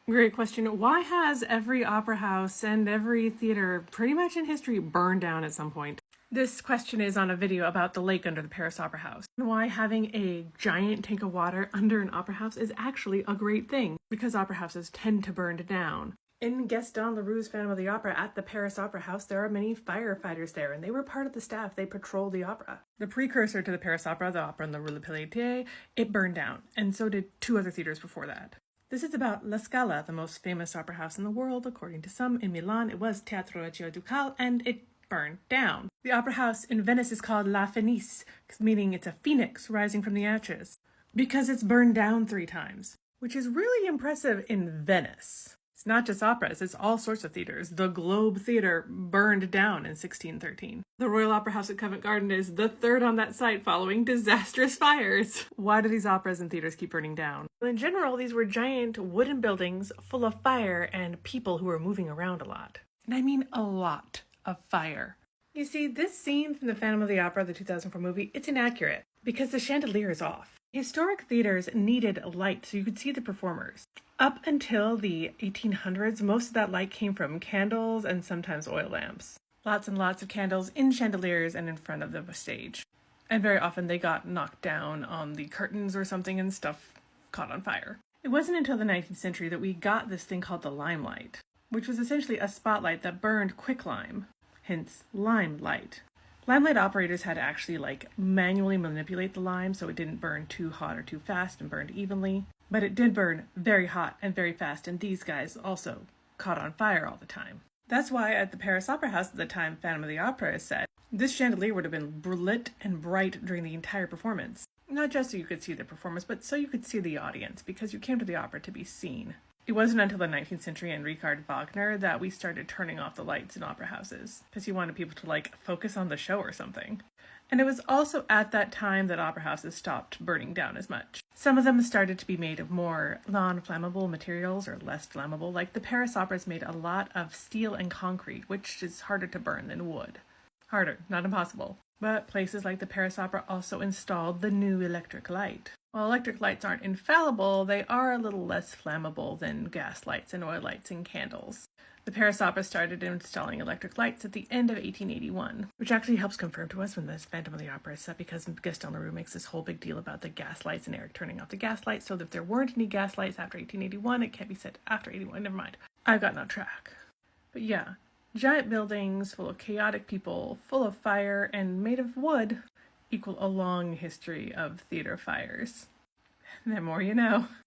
Great question. Why has every opera house and every theater pretty much in history burned down at some point? This question is on a video about the lake under the Paris Opera House, and why having a giant tank of water under an opera house is actually a great thing, because opera houses tend to burn down. In Gaston Leroux's Phantom of the Opera at the Paris Opera House, there are many firefighters there, and they were part of the staff. They patrolled the opera. The precursor to the Paris Opera, the opera in the Rue Le Pelletier, it burned down, and so did 2 other theaters before that. This is about La Scala, the most famous opera house in the world. According to some, in Milan, it was Teatro Regio Ducale, and it burned down. The opera house in Venice is called La Fenice, meaning it's a phoenix rising from the ashes, because it's burned down 3 times, which is really impressive in Venice. It's not just operas, it's all sorts of theaters. The Globe Theatre burned down in 1613. The Royal Opera House at Covent Garden is the 3rd on that site following disastrous fires. Why do these operas and theaters keep burning down? Well, in general, these were giant wooden buildings full of fire and people who were moving around a lot. And I mean a lot of fire. You see, this scene from the Phantom of the Opera, the 2004 movie, it's inaccurate because the chandelier is off. Historic theaters needed light so you could see the performers. Up until the 1800s, most of that light came from candles and sometimes oil lamps. Lots and lots of candles in chandeliers and in front of the stage. And very often they got knocked down on the curtains or something and stuff caught on fire. It wasn't until the 19th century that we got this thing called the limelight, which was essentially a spotlight that burned quicklime, hence limelight. Limelight operators had to actually manually manipulate the lime so it didn't burn too hot or too fast and burned evenly. But it did burn very hot and very fast, and these guys also caught on fire all the time. That's why at the Paris Opera House at the time Phantom of the Opera is set, this chandelier would have been lit and bright during the entire performance. Not just so you could see the performance, but so you could see the audience, because you came to the opera to be seen. It wasn't until the 19th century and Richard Wagner that we started turning off the lights in opera houses, because he wanted people to focus on the show or something. And it was also at that time that opera houses stopped burning down as much. Some of them started to be made of more non-flammable materials or less flammable, like the Paris Opera is made a lot of steel and concrete, which is harder to burn than wood. Harder, not impossible. But places like the Paris Opera also installed the new electric light. While electric lights aren't infallible, they are a little less flammable than gas lights and oil lights and candles. The Paris Opera started installing electric lights at the end of 1881, which actually helps confirm to us when this Phantom of the Opera is set, because Gaston Leroux makes this whole big deal about the gas lights and Eric turning off the gas lights, so that if there weren't any gas lights after 1881, it can't be set after 81. Never mind. I've gotten off track. But yeah, giant buildings full of chaotic people, full of fire, and made of wood equal a long history of theater fires. The more you know.